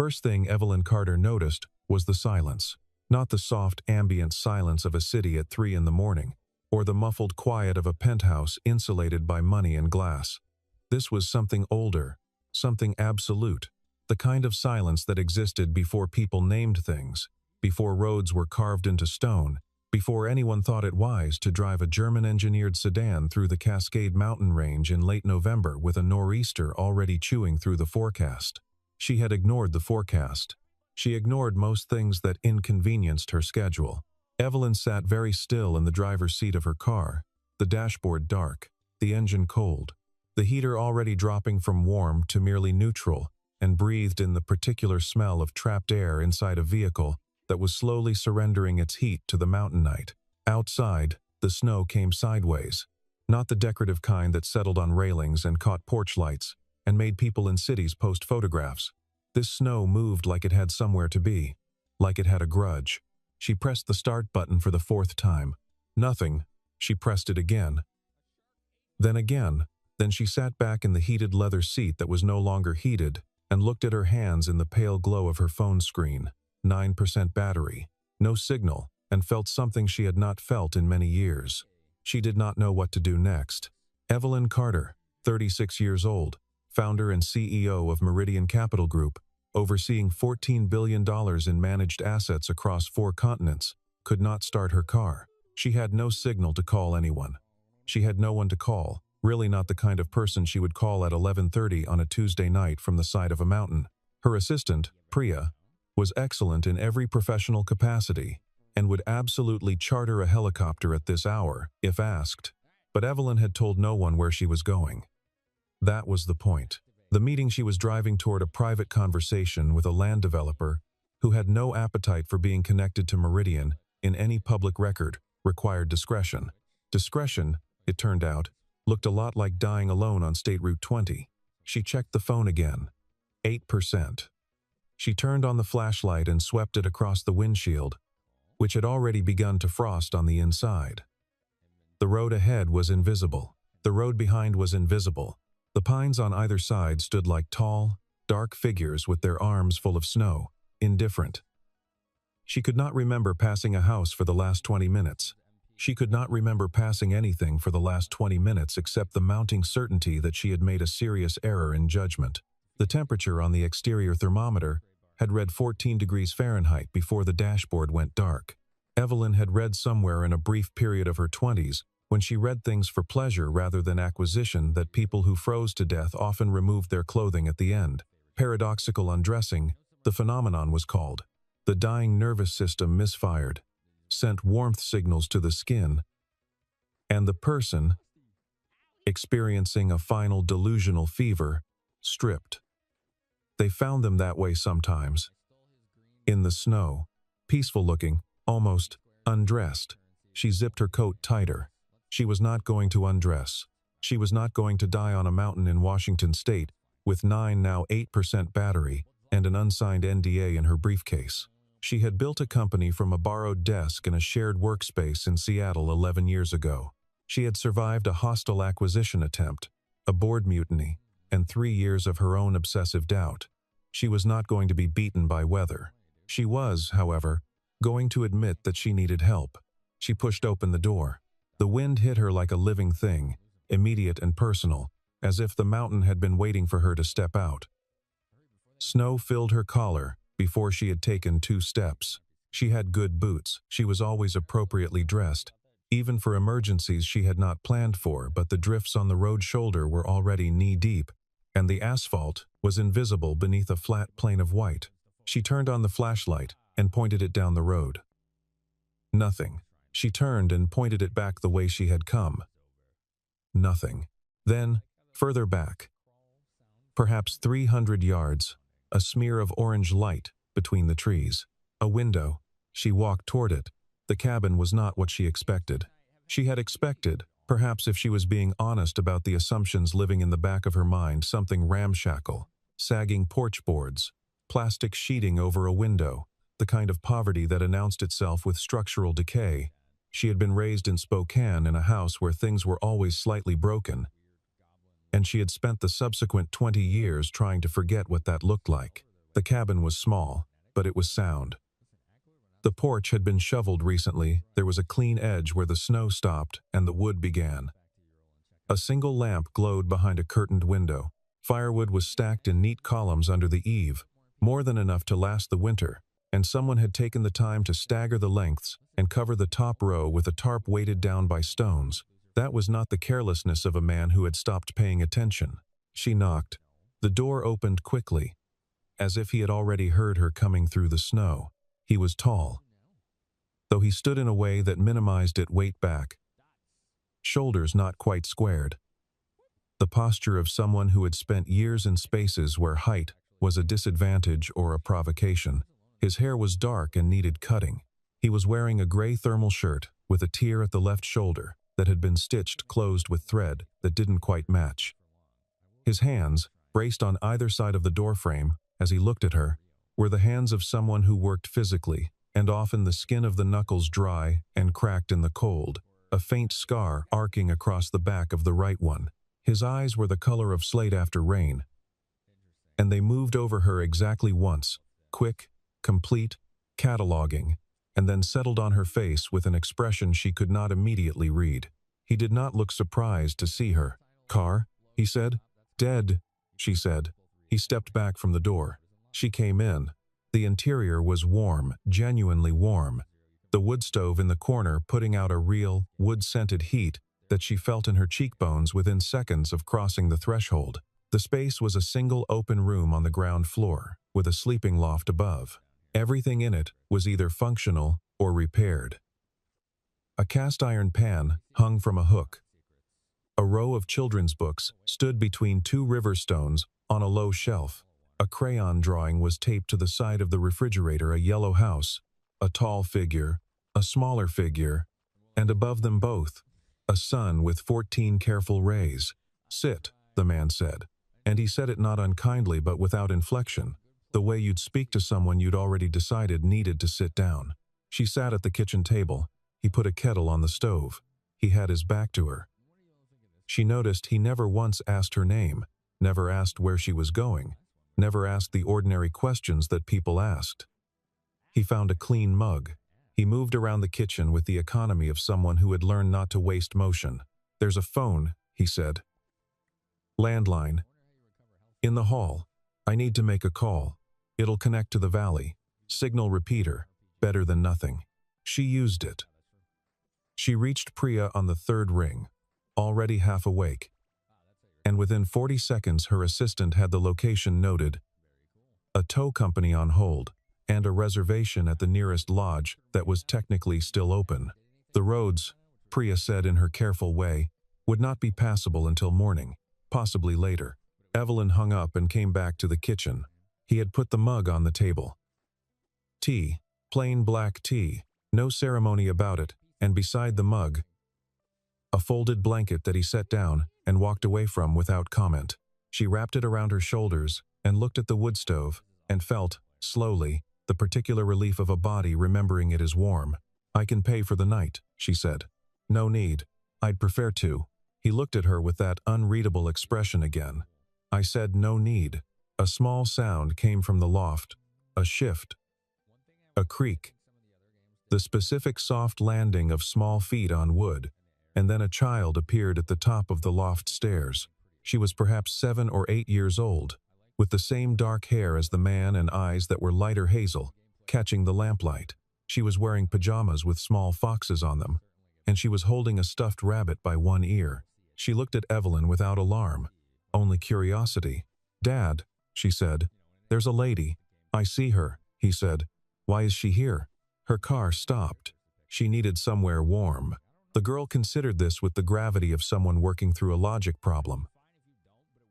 first thing Evelyn Carter noticed was the silence. Not the soft ambient silence of a city at 3 in the morning, or the muffled quiet of a penthouse insulated by money and glass. This was something older, something absolute, the kind of silence that existed before people named things, before roads were carved into stone, before anyone thought it wise to drive a German-engineered sedan through the Cascade Mountain Range in late November with a nor'easter already chewing through the forecast. She had ignored the forecast. She ignored most things that inconvenienced her schedule. Evelyn sat very still in the driver's seat of her car, the dashboard dark, the engine cold, the heater already dropping from warm to merely neutral, and breathed in the particular smell of trapped air inside a vehicle that was slowly surrendering its heat to the mountain night. Outside, the snow came sideways, not the decorative kind that settled on railings and caught porch lights and made people in cities post photographs. This snow moved like it had somewhere to be, like it had a grudge. She pressed the start button for the 4th time. Nothing. She pressed it again. Then again. Then she sat back in the heated leather seat that was no longer heated and looked at her hands in the pale glow of her phone screen. 9% battery, no signal, and felt something she had not felt in many years. She did not know what to do next. Evelyn Carter, 36 years old, founder and CEO of Meridian Capital Group, overseeing $14 billion in managed assets across 4 continents, could not start her car. She had no signal to call anyone. She had no one to call, really not the kind of person she would call at 11:30 on a Tuesday night from the side of a mountain. Her assistant, Priya, was excellent in every professional capacity and would absolutely charter a helicopter at this hour, if asked. But Evelyn had told no one where she was going. That was the point. The meeting she was driving toward a private conversation with a land developer who had no appetite for being connected to Meridian in any public record required discretion. Discretion, it turned out, looked a lot like dying alone on State Route 20. She checked the phone again. 8%. She turned on the flashlight and swept it across the windshield, which had already begun to frost on the inside. The road ahead was invisible. The road behind was invisible. The pines on either side stood like tall, dark figures with their arms full of snow, indifferent. She could not remember passing a house for the last 20 minutes. She could not remember passing anything for the last 20 minutes except the mounting certainty that she had made a serious error in judgment. The temperature on the exterior thermometer had read 14 degrees Fahrenheit before the dashboard went dark. Evelyn had read somewhere in a brief period of her 20s, when she read things for pleasure rather than acquisition, that people who froze to death often removed their clothing at the end. Paradoxical undressing, the phenomenon was called. The dying nervous system misfired, sent warmth signals to the skin, and the person, experiencing a final delusional fever, stripped. They found them that way sometimes. In the snow, peaceful-looking, almost undressed, she zipped her coat tighter. She was not going to undress. She was not going to die on a mountain in Washington state with 9 now 8% battery and an unsigned NDA in her briefcase. She had built a company from a borrowed desk in a shared workspace in Seattle 11 years ago. She had survived a hostile acquisition attempt, a board mutiny, and 3 years of her own obsessive doubt. She was not going to be beaten by weather. She was, however, going to admit that she needed help. She pushed open the door. The wind hit her like a living thing, immediate and personal, as if the mountain had been waiting for her to step out. Snow filled her collar before she had taken 2 steps. She had good boots. She was always appropriately dressed, even for emergencies she had not planned for, but the drifts on the road shoulder were already knee-deep, and the asphalt was invisible beneath a flat plane of white. She turned on the flashlight and pointed it down the road. Nothing. She turned and pointed it back the way she had come. Nothing. Then, further back, perhaps 300 yards, a smear of orange light between the trees. A window. She walked toward it. The cabin was not what she expected. She had expected, perhaps if she was being honest about the assumptions living in the back of her mind, something ramshackle, sagging porch boards, plastic sheeting over a window, the kind of poverty that announced itself with structural decay. She had been raised in Spokane in a house where things were always slightly broken, and she had spent the subsequent 20 years trying to forget what that looked like. The cabin was small, but it was sound. The porch had been shoveled recently, there was a clean edge where the snow stopped and the wood began. A single lamp glowed behind a curtained window. Firewood was stacked in neat columns under the eave, more than enough to last the winter, and someone had taken the time to stagger the lengths and cover the top row with a tarp weighted down by stones. That was not the carelessness of a man who had stopped paying attention. She knocked. The door opened quickly, as if he had already heard her coming through the snow. He was tall, though he stood in a way that minimized its weight back. Shoulders not quite squared. The posture of someone who had spent years in spaces where height was a disadvantage or a provocation. His hair was dark and needed cutting. He was wearing a gray thermal shirt with a tear at the left shoulder that had been stitched closed with thread that didn't quite match. His hands, braced on either side of the doorframe as he looked at her, were the hands of someone who worked physically, and often the skin of the knuckles dry and cracked in the cold, a faint scar arcing across the back of the right one. His eyes were the color of slate after rain, and they moved over her exactly once, quick, complete, cataloging, and then settled on her face with an expression she could not immediately read. He did not look surprised to see her. "Car?" he said. "Dead," she said. He stepped back from the door. She came in. The interior was warm, genuinely warm. The wood stove in the corner putting out a real, wood-scented heat that she felt in her cheekbones within seconds of crossing the threshold. The space was a single open room on the ground floor, with a sleeping loft above. Everything in it was either functional or repaired. A cast-iron pan hung from a hook. A row of children's books stood between two river stones on a low shelf. A crayon drawing was taped to the side of the refrigerator, a yellow house, a tall figure, a smaller figure, and above them both, a sun with 14 careful rays. "Sit," the man said. And he said it not unkindly but without inflection, the way you'd speak to someone you'd already decided needed to sit down. She sat at the kitchen table. He put a kettle on the stove. He had his back to her. She noticed he never once asked her name, never asked where she was going, never asked the ordinary questions that people asked. He found a clean mug. He moved around the kitchen with the economy of someone who had learned not to waste motion. "There's a phone," he said. "Landline. In the hall. I need to make a call. It'll connect to the valley. Signal repeater. Better than nothing." She used it. She reached Priya on the third ring, already half awake. And within 40 seconds her assistant had the location noted, a tow company on hold, and a reservation at the nearest lodge that was technically still open. The roads, Priya said in her careful way, would not be passable until morning, possibly later. Evelyn hung up and came back to the kitchen. He had put the mug on the table. Tea, plain black tea, no ceremony about it, and beside the mug, a folded blanket that he set down and walked away from without comment. She wrapped it around her shoulders and looked at the wood stove and felt, slowly, the particular relief of a body remembering it is warm. "I can pay for the night," she said. "No need. I'd prefer to." He looked at her with that unreadable expression again. "I said no need." A small sound came from the loft. A shift. A creak. The specific soft landing of small feet on wood, and then a child appeared at the top of the loft stairs. She was perhaps 7 or 8 years old, with the same dark hair as the man and eyes that were lighter hazel, catching the lamplight. She was wearing pajamas with small foxes on them, and she was holding a stuffed rabbit by one ear. She looked at Evelyn without alarm, only curiosity. "Dad," she said, "there's a lady." "I see her," he said. "Why is she here?" Her car stopped. She needed somewhere warm. The girl considered this with the gravity of someone working through a logic problem.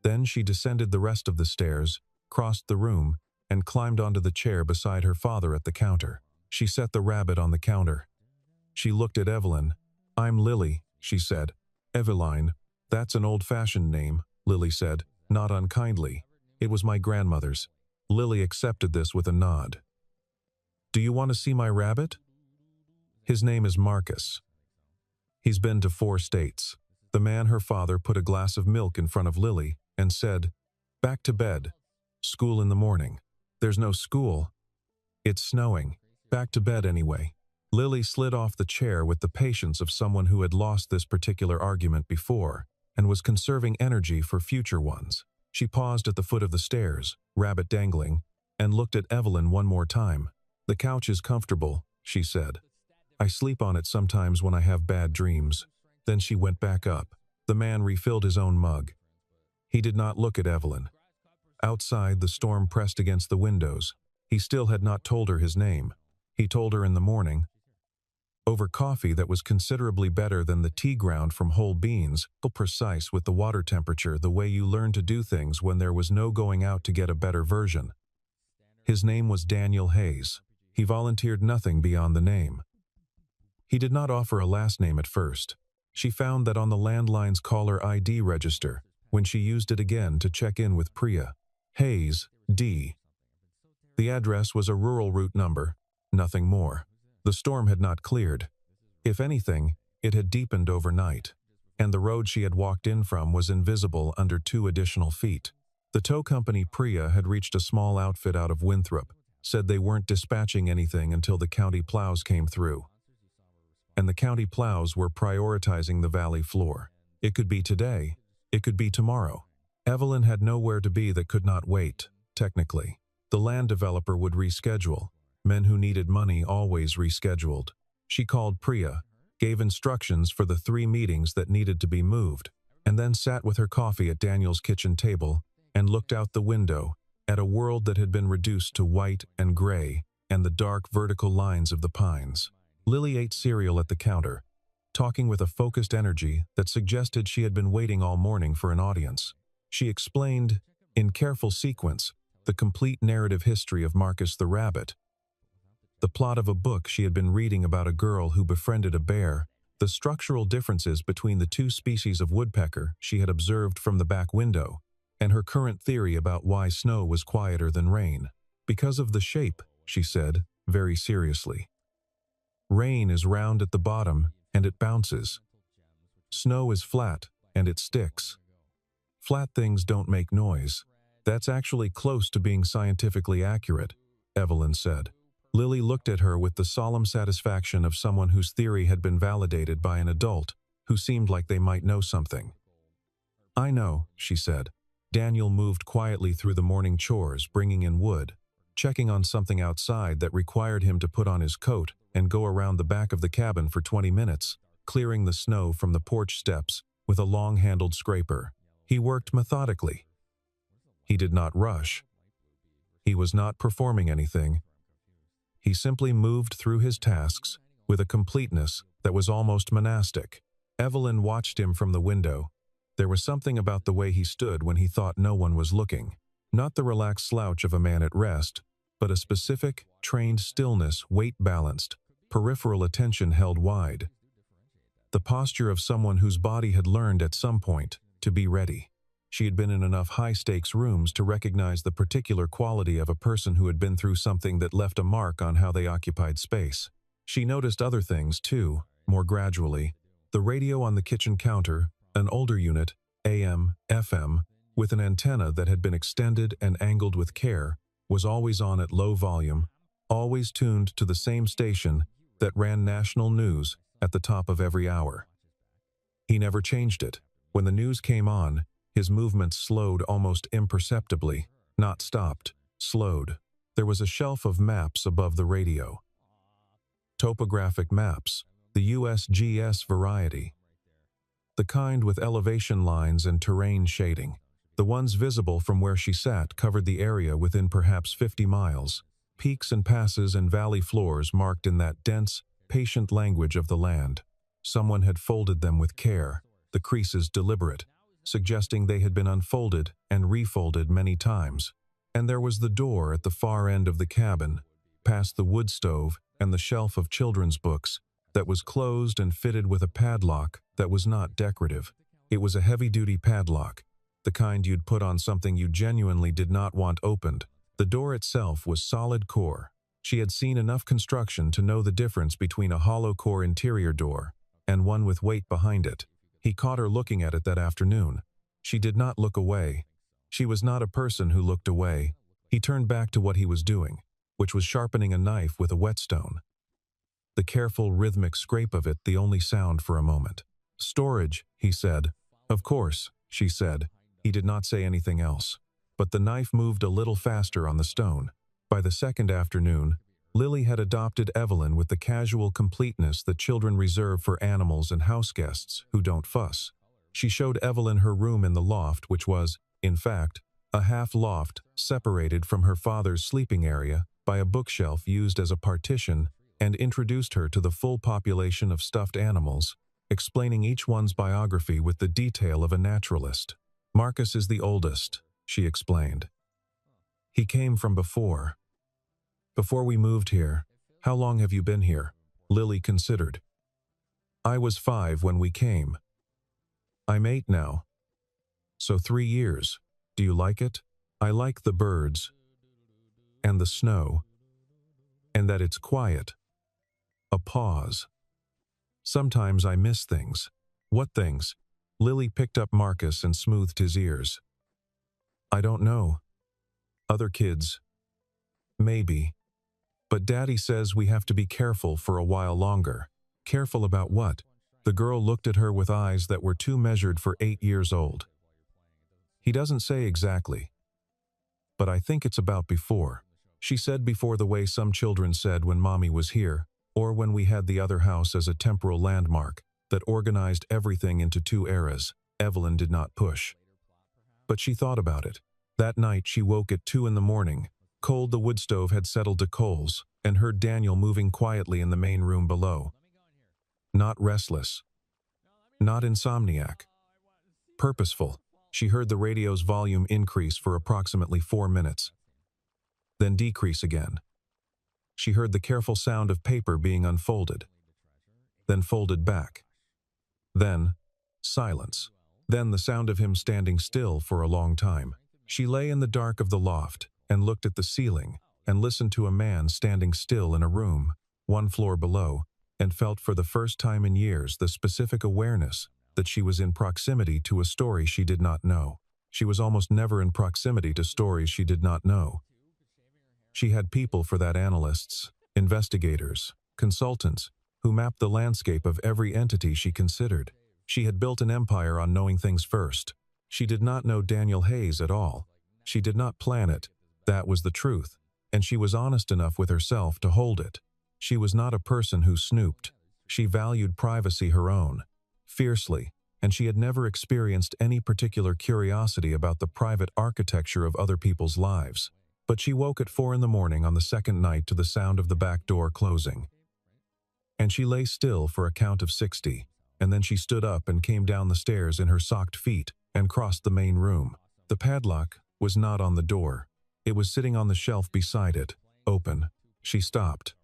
Then she descended the rest of the stairs, crossed the room, and climbed onto the chair beside her father at the counter. She set the rabbit on the counter. She looked at Evelyn. "I'm Lily," she said. "Eveline. That's an old-fashioned name," Lily said, not unkindly. "It was my grandmother's." Lily accepted this with a nod. "Do you want to see my rabbit?" "His name is Marcus. He's been to 4 states. The man, her father, put a glass of milk in front of Lily and said, "Back to bed. School in the morning." There's no school. It's snowing. Back to bed anyway. Lily slid off the chair with the patience of someone who had lost this particular argument before and was conserving energy for future ones. She paused at the foot of the stairs, rabbit dangling, and looked at Evelyn one more time. "The couch is comfortable," she said. "I sleep on it sometimes when I have bad dreams." Then she went back up. The man refilled his own mug. He did not look at Evelyn. Outside, the storm pressed against the windows. He still had not told her his name. He told her in the morning, over coffee that was considerably better than the tea ground from whole beans, precise with the water temperature, the way you learn to do things when there was no going out to get a better version. His name was Daniel Hayes. He volunteered nothing beyond the name. He did not offer a last name at first. She found that on the landline's caller ID register, when she used it again to check in with Priya. Hayes, D. The address was a rural route number, nothing more. The storm had not cleared. If anything, it had deepened overnight, and the road she had walked in from was invisible under 2 additional feet. The tow company Priya had reached a small outfit out of Winthrop, said they weren't dispatching anything until the county plows came through. And the county plows were prioritizing the valley floor. It could be today, it could be tomorrow. Evelyn had nowhere to be that could not wait, technically. The land developer would reschedule. Men who needed money always rescheduled. She called Priya, gave instructions for the 3 meetings that needed to be moved, and then sat with her coffee at Daniel's kitchen table and looked out the window at a world that had been reduced to white and gray and the dark vertical lines of the pines. Lily ate cereal at the counter, talking with a focused energy that suggested she had been waiting all morning for an audience. She explained, in careful sequence, the complete narrative history of Marcus the rabbit, the plot of a book she had been reading about a girl who befriended a bear, the structural differences between the 2 species of woodpecker she had observed from the back window, and her current theory about why snow was quieter than rain. "Because of the shape," she said, very seriously. "Rain is round at the bottom, and it bounces. Snow is flat, and it sticks. Flat things don't make noise. That's actually close to being scientifically accurate," Evelyn said. Lily looked at her with the solemn satisfaction of someone whose theory had been validated by an adult who seemed like they might know something. "I know," she said. Daniel moved quietly through the morning chores, bringing in wood, checking on something outside that required him to put on his coat and go around the back of the cabin for 20 minutes, clearing the snow from the porch steps with a long-handled scraper. He worked methodically. He did not rush. He was not performing anything. He simply moved through his tasks with a completeness that was almost monastic. Evelyn watched him from the window. There was something about the way he stood when he thought no one was looking. Not the relaxed slouch of a man at rest, but a specific, trained stillness, weight-balanced, peripheral attention held wide. The posture of someone whose body had learned at some point to be ready. She had been in enough high-stakes rooms to recognize the particular quality of a person who had been through something that left a mark on how they occupied space. She noticed other things, too, more gradually. The radio on the kitchen counter, an older unit, AM, FM, with an antenna that had been extended and angled with care, was always on at low volume, always tuned to the same station that ran national news at the top of every hour. He never changed it. When the news came on, his movements slowed almost imperceptibly, not stopped, slowed. There was a shelf of maps above the radio. Topographic maps, the USGS variety. The kind with elevation lines and terrain shading. The ones visible from where she sat covered the area within perhaps 50 miles. Peaks and passes and valley floors marked in that dense, patient language of the land. Someone had folded them with care, the creases deliberate, suggesting they had been unfolded and refolded many times. And there was the door at the far end of the cabin, past the wood stove and the shelf of children's books, that was closed and fitted with a padlock that was not decorative. It was a heavy-duty padlock, the kind you'd put on something you genuinely did not want opened. The door itself was solid core. She had seen enough construction to know the difference between a hollow core interior door and one with weight behind it. He caught her looking at it that afternoon. She did not look away. She was not a person who looked away. He turned back to what he was doing, which was sharpening a knife with a whetstone. The careful, rhythmic scrape of it the only sound for a moment. "Storage," he said. "Of course," she said. He did not say anything else. But the knife moved a little faster on the stone. By the second afternoon, Lily had adopted Evelyn with the casual completeness that children reserve for animals and house guests who don't fuss. She showed Evelyn her room in the loft, which was, in fact, a half-loft separated from her father's sleeping area by a bookshelf used as a partition, and introduced her to the full population of stuffed animals, explaining each one's biography with the detail of a naturalist. "Marcus is the oldest," she explained. "He came from before we moved here." "How long have you been here?" Lily considered. "I was 5 when we came. I'm 8 now. So 3 years. Do you like it?" "I like the birds. And the snow. And that it's quiet." A pause. "Sometimes I miss things." "What things?" Lily picked up Marcus and smoothed his ears. "I don't know. Other kids. Maybe. But Daddy says we have to be careful for a while longer." "Careful about what?" The girl looked at her with eyes that were too measured for 8 years old. "He doesn't say exactly. But I think it's about before." She said before the way some children said when Mommy was here, or when we had the other house as a temporal landmark that organized everything into 2 eras. Evelyn did not push. But she thought about it. That night she woke at 2 in the morning. Cold, the wood stove had settled to coals, and heard Daniel moving quietly in the main room below. Not restless. Not insomniac. Purposeful. She heard the radio's volume increase for approximately 4 minutes. Then decrease again. She heard the careful sound of paper being unfolded. Then folded back. Then, silence. Then the sound of him standing still for a long time. She lay in the dark of the loft and looked at the ceiling and listened to a man standing still in a room, 1 floor below, and felt for the first time in years the specific awareness that she was in proximity to a story she did not know. She was almost never in proximity to stories she did not know. She had people for that: analysts, investigators, consultants, who mapped the landscape of every entity she considered. She had built an empire on knowing things first. She did not know Daniel Hayes at all. She did not plan it. That was the truth, and she was honest enough with herself to hold it. She was not a person who snooped. She valued privacy, her own, fiercely, and she had never experienced any particular curiosity about the private architecture of other people's lives. But she woke at 4 in the morning on the second night to the sound of the back door closing. And she lay still for a count of 60, and then she stood up and came down the stairs in her socked feet and crossed the main room. The padlock was not on the door. It was sitting on the shelf beside it, open. She stopped.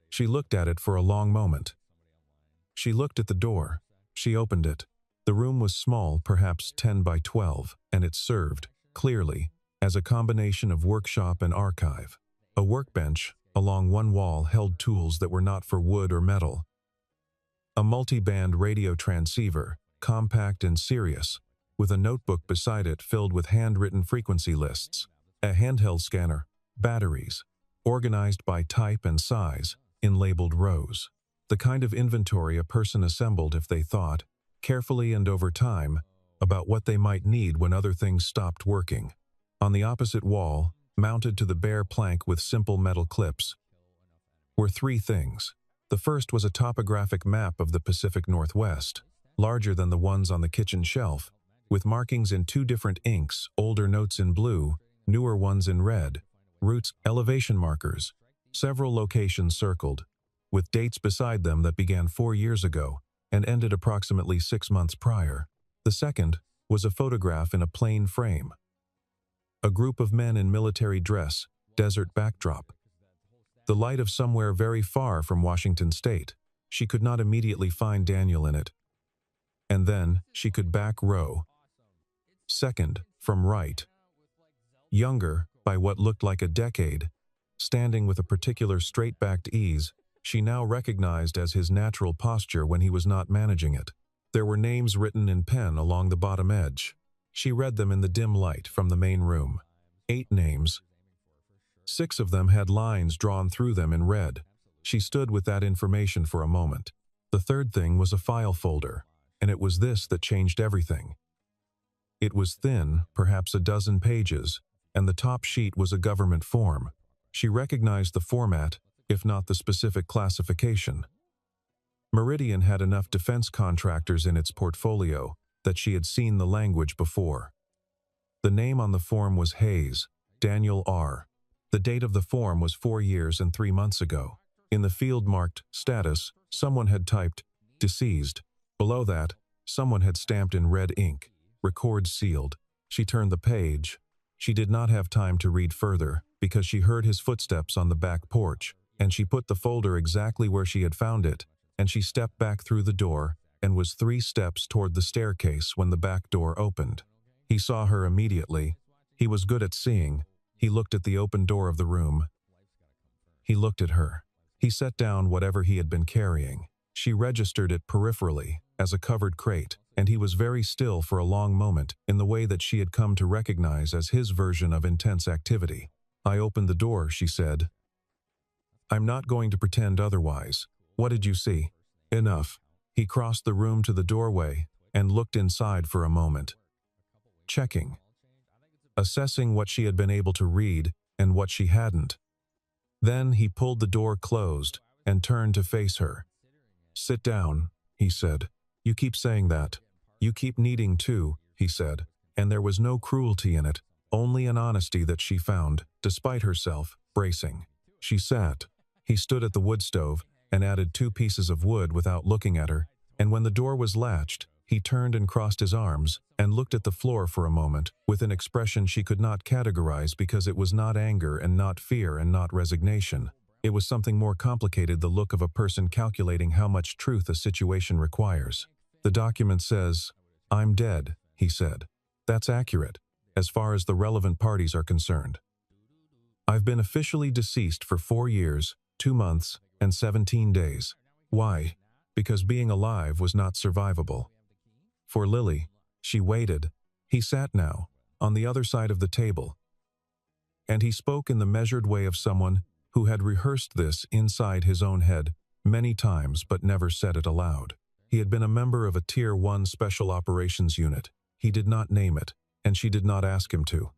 She looked at it for a long moment. She looked at the door. She opened it. The room was small, perhaps 10 by 12, and it served, clearly, as a combination of workshop and archive. A workbench along one wall held tools that were not for wood or metal. A multi-band radio transceiver, compact and serious, with a notebook beside it filled with handwritten frequency lists. A handheld scanner, batteries, organized by type and size, in labeled rows. The kind of inventory a person assembled if they thought, carefully and over time, about what they might need when other things stopped working. On the opposite wall, mounted to the bare plank with simple metal clips, were 3 things. The first was a topographic map of the Pacific Northwest, larger than the ones on the kitchen shelf, with markings in 2 different inks, older notes in blue, newer ones in red, routes, elevation markers, several locations circled, with dates beside them that began 4 years ago and ended approximately 6 months prior. The second was a photograph in a plain frame. A group of men in military dress, desert backdrop. The light of somewhere very far from Washington State. She could not immediately find Daniel in it. And then she could back row. Second, from right. Younger, by what looked like a decade, standing with a particular straight-backed ease, she now recognized as his natural posture when he was not managing it. There were names written in pen along the bottom edge. She read them in the dim light from the main room. 8 names, 6 of them had lines drawn through them in red. She stood with that information for a moment. The third thing was a file folder, and it was this that changed everything. It was thin, perhaps a dozen pages, and the top sheet was a government form. She recognized the format, if not the specific classification. Meridian had enough defense contractors in its portfolio that she had seen the language before. The name on the form was Hayes, Daniel R. The date of the form was 4 years and 3 months ago. In the field marked Status, someone had typed Deceased. Below that, someone had stamped in red ink, Record sealed. She turned the page. She did not have time to read further because she heard his footsteps on the back porch, and she put the folder exactly where she had found it, and she stepped back through the door and was 3 steps toward the staircase when the back door opened. He saw her immediately. He was good at seeing. He looked at the open door of the room. He looked at her. He set down whatever he had been carrying. She registered it peripherally, as a covered crate, and he was very still for a long moment in the way that she had come to recognize as his version of intense activity. "I opened the door," she said. "I'm not going to pretend otherwise. What did you see?" "Enough." He crossed the room to the doorway and looked inside for a moment. Checking. Assessing what she had been able to read and what she hadn't. Then he pulled the door closed and turned to face her. "Sit down," he said. "You keep saying that. You keep needing to," he said, and there was no cruelty in it, only an honesty that she found, despite herself, bracing. She sat. He stood at the wood stove and added 2 pieces of wood without looking at her, and when the door was latched, he turned and crossed his arms and looked at the floor for a moment with an expression she could not categorize because it was not anger and not fear and not resignation. It was something more complicated, the look of a person calculating how much truth a situation requires. "The document says, 'I'm dead,'" he said. "That's accurate, as far as the relevant parties are concerned. I've been officially deceased for 4 years, 2 months, and 17 days. Why? Because being alive was not survivable. For Lily, she waited. He sat now, on the other side of the table. And he spoke in the measured way of someone who had rehearsed this inside his own head many times but never said it aloud. He had been a member of a Tier 1 Special Operations Unit. He did not name it, and she did not ask him to.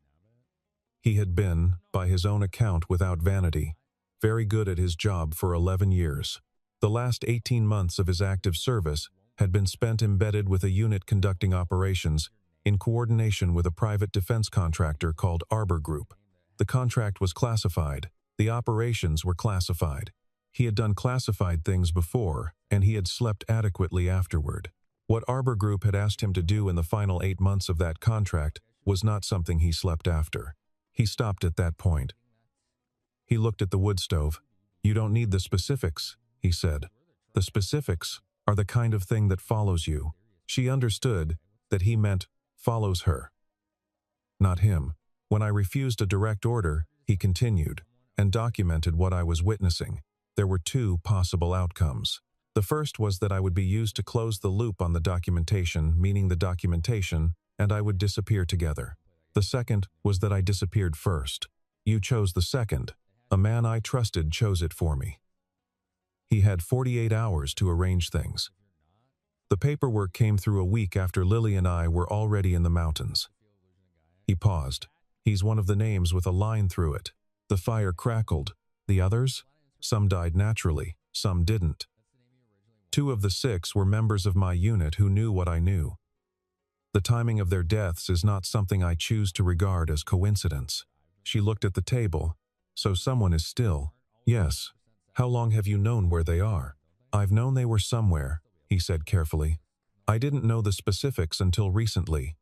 He had been, by his own account without vanity, very good at his job for 11 years. The last 18 months of his active service had been spent embedded with a unit conducting operations in coordination with a private defense contractor called Arbor Group. The contract was classified. The operations were classified. He had done classified things before, and he had slept adequately afterward. What Arbor Group had asked him to do in the final 8 months of that contract was not something he slept after. He stopped at that point. He looked at the wood stove. "You don't need the specifics," he said. "The specifics are the kind of thing that follows you." She understood that he meant follows her, not him. "When I refused a direct order," he continued, "and documented what I was witnessing, there were 2 possible outcomes. The first was that I would be used to close the loop on the documentation, meaning the documentation, and I would disappear together. The second was that I disappeared first. You chose the second. A man I trusted chose it for me. He had 48 hours to arrange things. The paperwork came through a week after Lily and I were already in the mountains." He paused. "He's one of the names with a line through it." The fire crackled. "The others? Some died naturally, some didn't. 2 of the 6 were members of my unit who knew what I knew. The timing of their deaths is not something I choose to regard as coincidence." She looked at the table. "So someone is still." "Yes." "How long have you known where they are?" "I've known they were somewhere," he said carefully. "I didn't know the specifics until recently.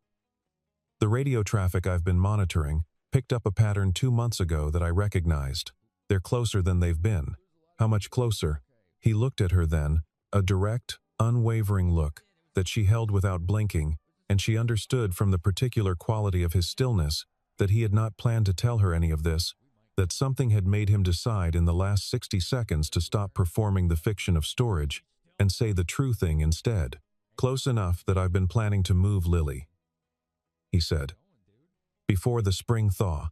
The radio traffic I've been monitoring picked up a pattern 2 months ago that I recognized. They're closer than they've been." "How much closer?" He looked at her then, a direct, unwavering look that she held without blinking, and she understood from the particular quality of his stillness that he had not planned to tell her any of this, that something had made him decide in the last 60 seconds to stop performing the fiction of storage and say the true thing instead. "Close enough that I've been planning to move Lily," he said. "Before the spring thaw.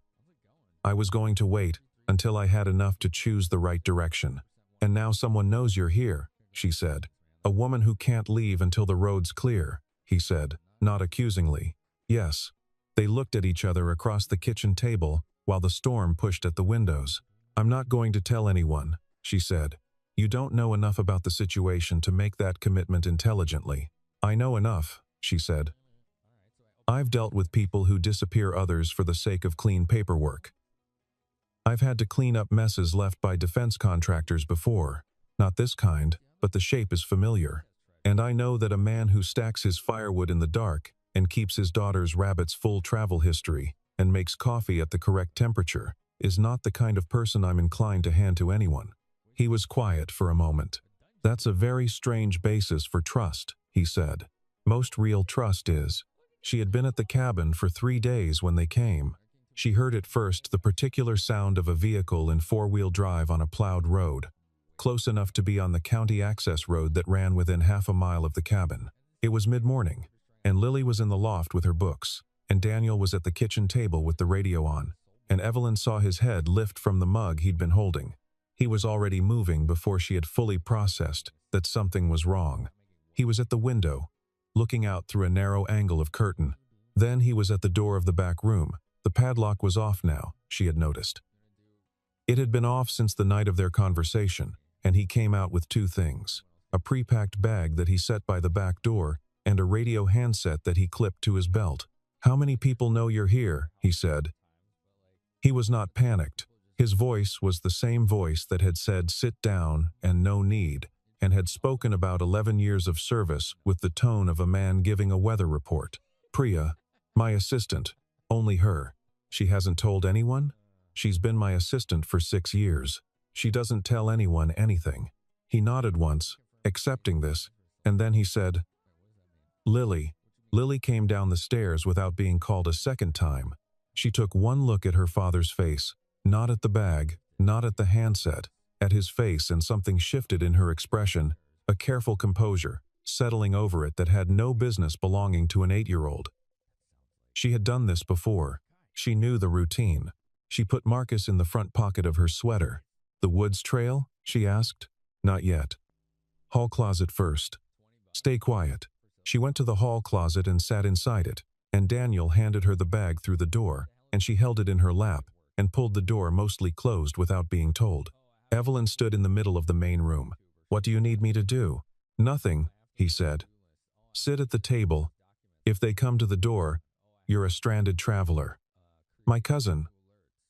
I was going to wait until I had enough to choose the right direction. And now someone knows you're here, she said. A woman who can't leave until the road's clear, he said, not accusingly. Yes. They looked at each other across the kitchen table while the storm pushed at the windows. I'm not going to tell anyone, she said. You don't know enough about the situation to make that commitment intelligently. I know enough, she said. I've dealt with people who disappear others for the sake of clean paperwork. I've had to clean up messes left by defense contractors before. Not this kind, but the shape is familiar. And I know that a man who stacks his firewood in the dark and keeps his daughter's rabbit's full travel history and makes coffee at the correct temperature is not the kind of person I'm inclined to hand to anyone. He was quiet for a moment. That's a very strange basis for trust, he said. Most real trust is. She had been at the cabin for 3 days when they came. She heard at first the particular sound of a vehicle in four-wheel drive on a plowed road, close enough to be on the county access road that ran within half a mile of the cabin. It was mid-morning, and Lily was in the loft with her books, and Daniel was at the kitchen table with the radio on, and Evelyn saw his head lift from the mug he'd been holding. He was already moving before she had fully processed that something was wrong. He was at the window, looking out through a narrow angle of curtain. Then he was at the door of the back room. The padlock was off now, she had noticed. It had been off since the night of their conversation, and he came out with 2 things: a pre-packed bag that he set by the back door and a radio handset that he clipped to his belt. How many people know you're here? He said. He was not panicked. His voice was the same voice that had said sit down and no need, and had spoken about 11 years of service with the tone of a man giving a weather report. Priya, my assistant, only her. She hasn't told anyone? She's been my assistant for 6 years. She doesn't tell anyone anything. He nodded once, accepting this, and then he said, Lily. Lily came down the stairs without being called a second time. She took one look at her father's face, not at the bag, not at the handset, at his face, and something shifted in her expression, a careful composure, settling over it that had no business belonging to an 8-year-old. She had done this before. She knew the routine. She put Marcus in the front pocket of her sweater. The woods trail? She asked. Not yet. Hall closet first. Stay quiet. She went to the hall closet and sat inside it, and Daniel handed her the bag through the door, and she held it in her lap and pulled the door mostly closed without being told. Evelyn stood in the middle of the main room. What do you need me to do? Nothing, he said. Sit at the table. If they come to the door, you're a stranded traveler. My cousin.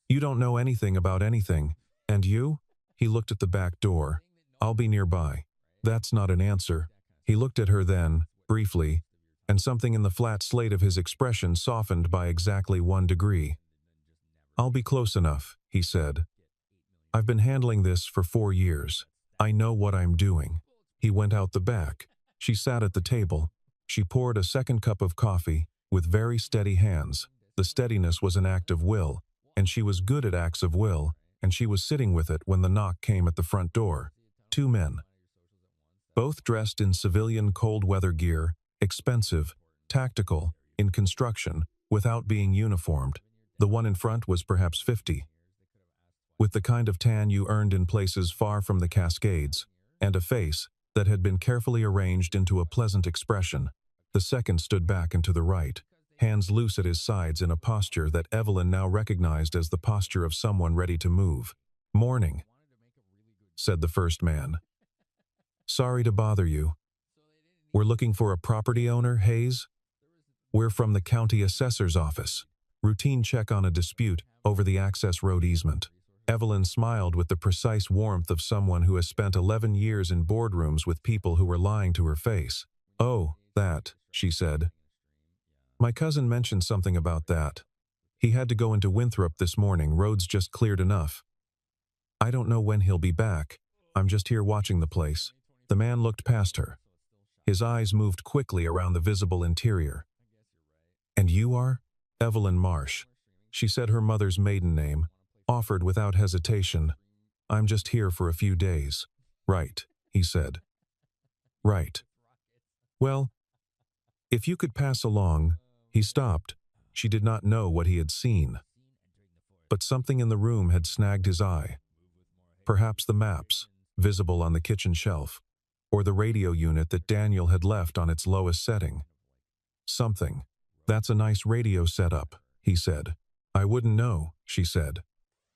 You don't know anything about anything. And you? He looked at the back door. I'll be nearby. That's not an answer. He looked at her then, briefly, and something in the flat slate of his expression softened by exactly 1 degree. I'll be close enough, he said. I've been handling this for 4 years. I know what I'm doing. He went out the back. She sat at the table. She poured a second cup of coffee with very steady hands. The steadiness was an act of will, and she was good at acts of will, and she was sitting with it when the knock came at the front door. 2 men. Both dressed in civilian cold weather gear, expensive, tactical, in construction, without being uniformed. The one in front was perhaps 50. With the kind of tan you earned in places far from the Cascades, and a face that had been carefully arranged into a pleasant expression. The second stood back and to the right, hands loose at his sides in a posture that Evelyn now recognized as the posture of someone ready to move. Morning, said the first man. Sorry to bother you. We're looking for a property owner, Hayes? We're from the county assessor's office. Routine check on a dispute over the access road easement. Evelyn smiled with the precise warmth of someone who has spent 11 years in boardrooms with people who were lying to her face. Oh, that, she said. My cousin mentioned something about that. He had to go into Winthrop this morning. Road's just cleared enough. I don't know when he'll be back. I'm just here watching the place. The man looked past her. His eyes moved quickly around the visible interior. And you are? Evelyn Marsh. She said her mother's maiden name, offered without hesitation. I'm just here for a few days. Right, he said. Right. Well, if you could pass along. He stopped. She did not know what he had seen. But something in the room had snagged his eye. Perhaps the maps, visible on the kitchen shelf, or the radio unit that Daniel had left on its lowest setting. Something. "That's a nice radio setup," he said. "I wouldn't know," she said.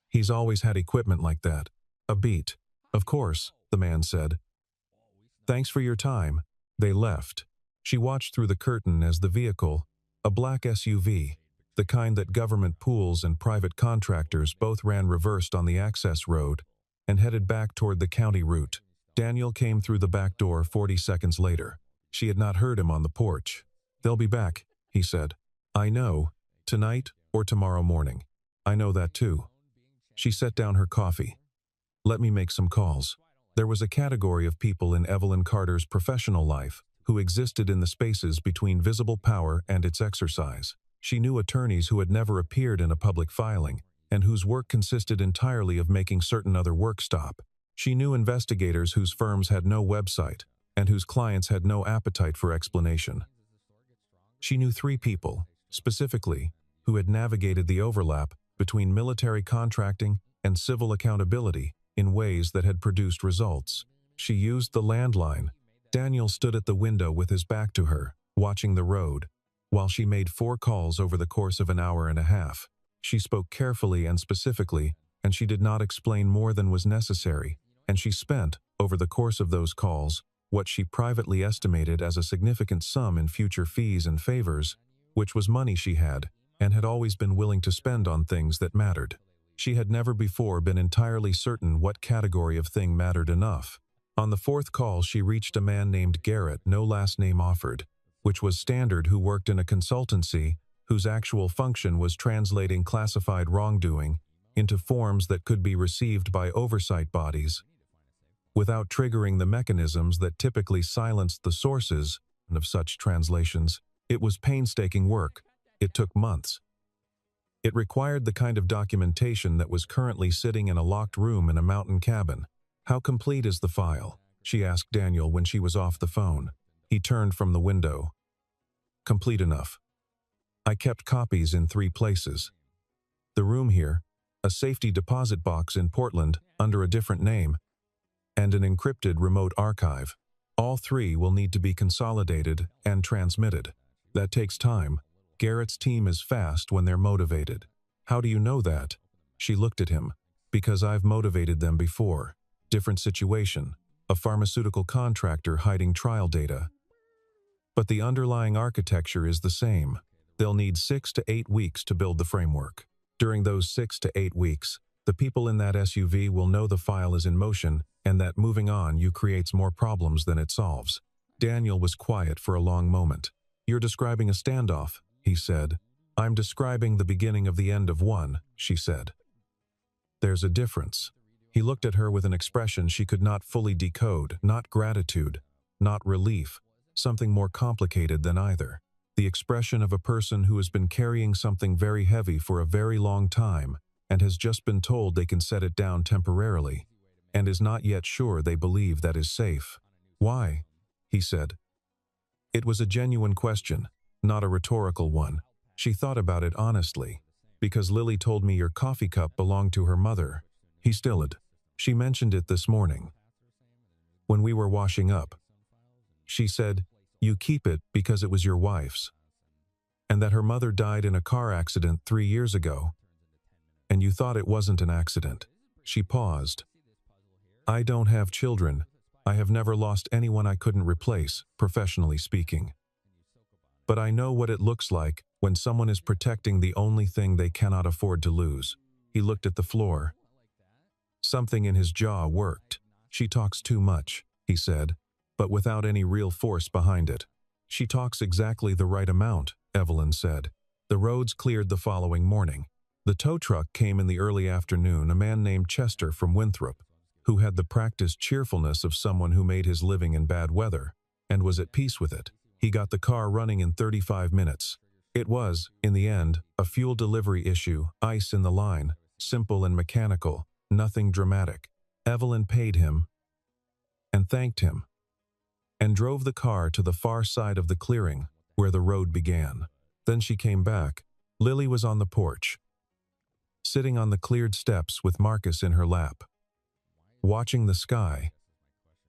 "He's always had equipment like that." "A beat." "Of course," the man said. "Thanks for your time." They left. She watched through the curtain as the vehicle, a black SUV, the kind that government pools and private contractors both ran reversed on the access road, and headed back toward the county route. Daniel came through the back door 40 seconds later. She had not heard him on the porch. "They'll be back," he said. "I know. Tonight or tomorrow morning. I know that too." She set down her coffee. "Let me make some calls." There was a category of people in Evelyn Carter's professional life who existed in the spaces between visible power and its exercise. She knew attorneys who had never appeared in a public filing, and whose work consisted entirely of making certain other work stop. She knew investigators whose firms had no website, and whose clients had no appetite for explanation. She knew 3 people, specifically, who had navigated the overlap between military contracting and civil accountability in ways that had produced results. She used the landline. Daniel stood at the window with his back to her, watching the road, while she made 4 calls over the course of an hour and a half. She spoke carefully and specifically, and she did not explain more than was necessary, and she spent, over the course of those calls, what she privately estimated as a significant sum in future fees and favors, which was money she had, and had always been willing to spend on things that mattered. She had never before been entirely certain what category of thing mattered enough. On the 4th call she reached a man named Garrett, no last name offered, which was standard, who worked in a consultancy whose actual function was translating classified wrongdoing into forms that could be received by oversight bodies, without triggering the mechanisms that typically silenced the sources of such translations. It was painstaking work. It took months. It required the kind of documentation that was currently sitting in a locked room in a mountain cabin. "How complete is the file?" she asked Daniel when she was off the phone. He turned from the window. "Complete enough. I kept copies in 3 places. The room here, a safety deposit box in Portland under a different name, and an encrypted remote archive. All 3 will need to be consolidated and transmitted. That takes time. Garrett's team is fast when they're motivated." "How do you know that?" She looked at him. "Because I've motivated them before. Different situation. A pharmaceutical contractor hiding trial data. But the underlying architecture is the same. They'll need 6 to 8 weeks to build the framework. During those 6 to 8 weeks, the people in that SUV will know the file is in motion, and that moving on you creates more problems than it solves." Daniel was quiet for a long moment. "You're describing a standoff," he said. "I'm describing the beginning of the end of one," she said. "There's a difference." He looked at her with an expression she could not fully decode, not gratitude, not relief, something more complicated than either. The expression of a person who has been carrying something very heavy for a very long time and has just been told they can set it down temporarily, and is not yet sure they believe that is safe. "Why?" he said. It was a genuine question, not a rhetorical one. She thought about it honestly. "Because Lily told me your coffee cup belonged to her mother." He stilled. "She mentioned it this morning, when we were washing up. She said, you keep it because it was your wife's, and that her mother died in a car accident 3 years ago, and you thought it wasn't an accident." She paused. "I don't have children. I have never lost anyone I couldn't replace, professionally speaking. But I know what it looks like when someone is protecting the only thing they cannot afford to lose." He looked at the floor. Something in his jaw worked. "She talks too much," he said, but without any real force behind it. "She talks exactly the right amount," Evelyn said. The roads cleared the following morning. The tow truck came in the early afternoon, a man named Chester from Winthrop, who had the practiced cheerfulness of someone who made his living in bad weather, and was at peace with it. He got the car running in 35 minutes. It was, in the end, a fuel delivery issue, ice in the line, simple and mechanical, nothing dramatic. Evelyn paid him and thanked him, and drove the car to the far side of the clearing, where the road began. Then she came back. Lily was on the porch. sitting on the cleared steps with Marcus in her lap, watching the sky,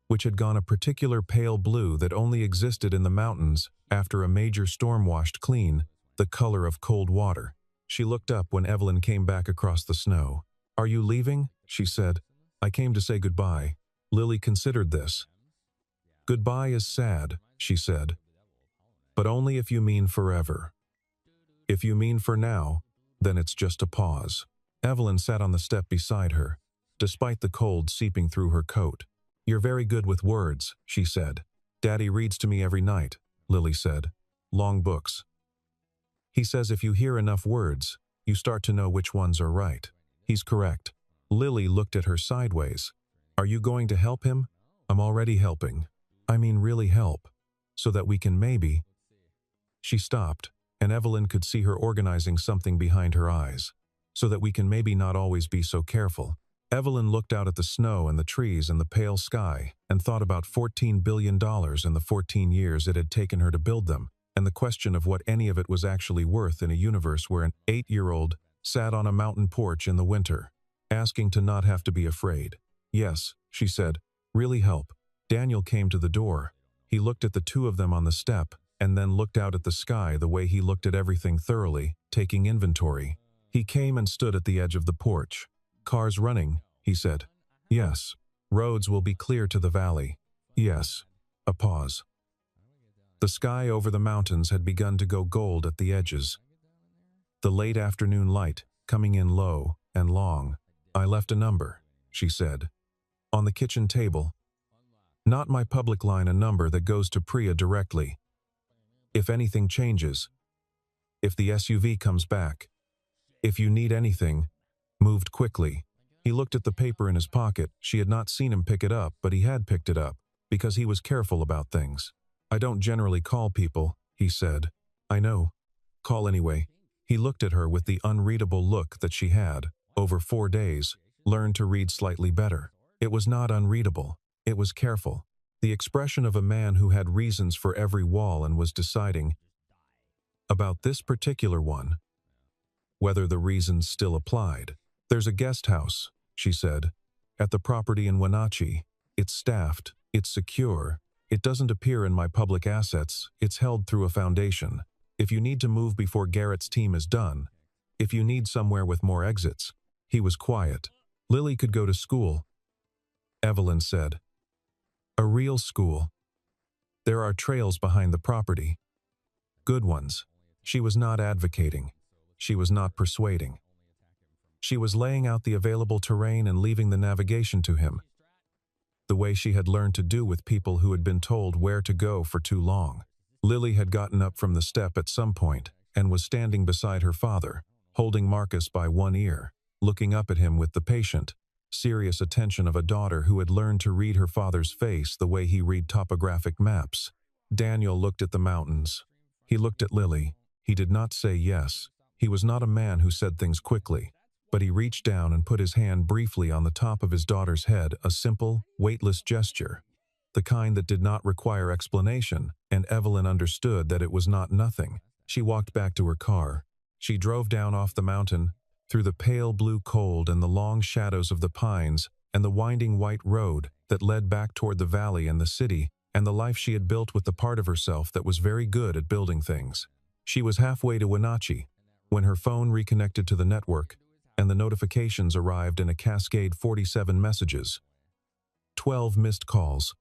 which had gone a particular pale blue that only existed in the mountains after a major storm washed clean, the color of cold water. She looked up when Evelyn came back across the snow. "Are you leaving?" she said. "I came to say goodbye." Lily considered this. "Goodbye is sad," she said. "But only if you mean forever. If you mean for now, then it's just a pause." Evelyn sat on the step beside her, despite the cold seeping through her coat. "You're very good with words," she said. "Daddy reads to me every night," Lily said. "Long books. He says if you hear enough words, you start to know which ones are right. He's correct." Lily looked at her sideways. "Are you going to help him?" "I'm already helping. I mean really help. So that we can maybe—" She stopped, and Evelyn could see her organizing something behind her eyes. "So that we can maybe not always be so careful." Evelyn looked out at the snow and the trees and the pale sky and thought about $14 billion and the 14 years it had taken her to build them, and the question of what any of it was actually worth in a universe where an 8-year-old sat on a mountain porch in the winter, asking to not have to be afraid. "Yes," she said, "really help." Daniel came to the door. He looked at the two of them on the step and then looked out at the sky the way he looked at everything thoroughly, taking inventory. He came and stood at the edge of the porch. "Cars running," he said. "Yes." "Roads will be clear to the valley." "Yes." A pause. The sky over the mountains had begun to go gold at the edges. The late afternoon light, coming in low and long. "I left a number," she said, "on the kitchen table. Not my public line, a number that goes to Priya directly. If anything changes, if the SUV comes back, if you need anything, moved quickly." He looked at the paper in his pocket. She had not seen him pick it up, but he had picked it up, because he was careful about things. "I don't generally call people," he said. "I know. Call anyway." He looked at her with the unreadable look that she had, over 4 days, learned to read slightly better. It was not unreadable. It was careful. The expression of a man who had reasons for every wall and was deciding about this particular one, whether the reasons still applied. "There's a guest house," she said, "at the property in Wenatchee. It's staffed, it's secure, it doesn't appear in my public assets, it's held through a foundation. If you need to move before Garrett's team is done, if you need somewhere with more exits." He was quiet. "Lily could go to school," Evelyn said. "A real school. There are trails behind the property. Good ones." She was not advocating. She was not persuading. She was laying out the available terrain and leaving the navigation to him, the way she had learned to do with people who had been told where to go for too long. Lily had gotten up from the step at some point and was standing beside her father, holding Marcus by one ear, looking up at him with the patient, serious attention of a daughter who had learned to read her father's face the way he read topographic maps. Daniel looked at the mountains. He looked at Lily. He did not say yes. He was not a man who said things quickly, but he reached down and put his hand briefly on the top of his daughter's head, a simple, weightless gesture, the kind that did not require explanation, and Evelyn understood that it was not nothing. She walked back to her car. She drove down off the mountain, through the pale blue cold and the long shadows of the pines and the winding white road that led back toward the valley and the city and the life she had built with the part of herself that was very good at building things. She was halfway to Wenatchee when her phone reconnected to the network, and the notifications arrived in a cascade: 47 messages, 12 missed calls,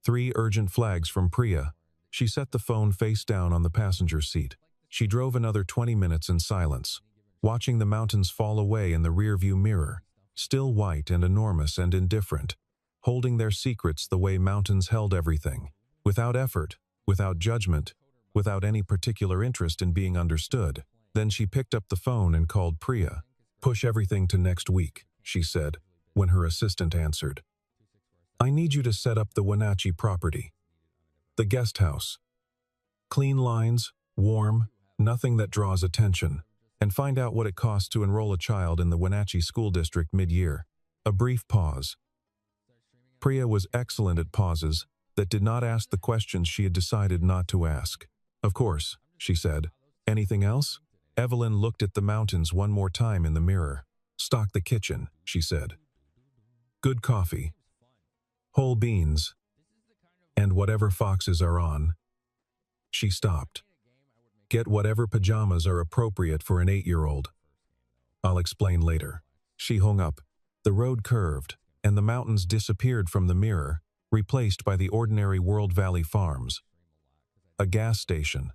3 urgent flags from Priya. She set the phone face down on the passenger seat. She drove another 20 minutes in silence, watching the mountains fall away in the rearview mirror, still white and enormous and indifferent, holding their secrets the way mountains held everything, without effort, without judgment, without any particular interest in being understood. Then she picked up the phone and called Priya. "Push everything to next week," she said, when her assistant answered. "I need you to set up the Wenatchee property. The guest house. Clean lines, warm, nothing that draws attention, and find out what it costs to enroll a child in the Wenatchee School District mid-year." A brief pause. Priya was excellent at pauses that did not ask the questions she had decided not to ask. "Of course," she said. "Anything else?" Evelyn looked at the mountains one more time in the mirror. "Stock the kitchen," she said. "Good coffee, whole beans, and whatever foxes are on." She stopped. "Get whatever pajamas are appropriate for an 8-year-old. I'll explain later." She hung up. The road curved, and the mountains disappeared from the mirror, replaced by the ordinary World Valley farms. A gas station.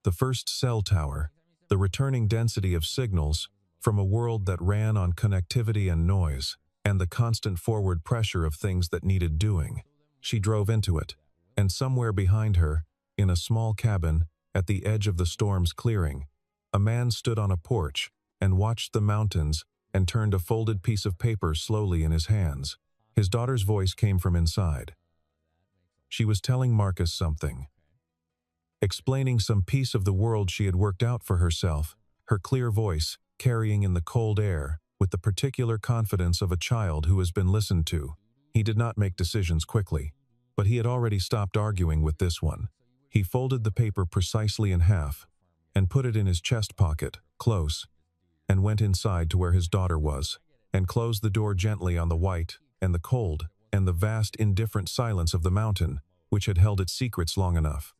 The first cell tower, the returning density of signals from a world that ran on connectivity and noise, and the constant forward pressure of things that needed doing. She drove into it, and somewhere behind her, in a small cabin, at the edge of the storm's clearing, a man stood on a porch and watched the mountains and turned a folded piece of paper slowly in his hands. His daughter's voice came from inside. She was telling Marcus something, explaining some piece of the world she had worked out for herself, her clear voice carrying in the cold air with the particular confidence of a child who has been listened to. He did not make decisions quickly, but he had already stopped arguing with this one. He folded the paper precisely in half and put it in his chest pocket, close, and went inside to where his daughter was, and closed the door gently on the white and the cold and the vast indifferent silence of the mountain, which had held its secrets long enough.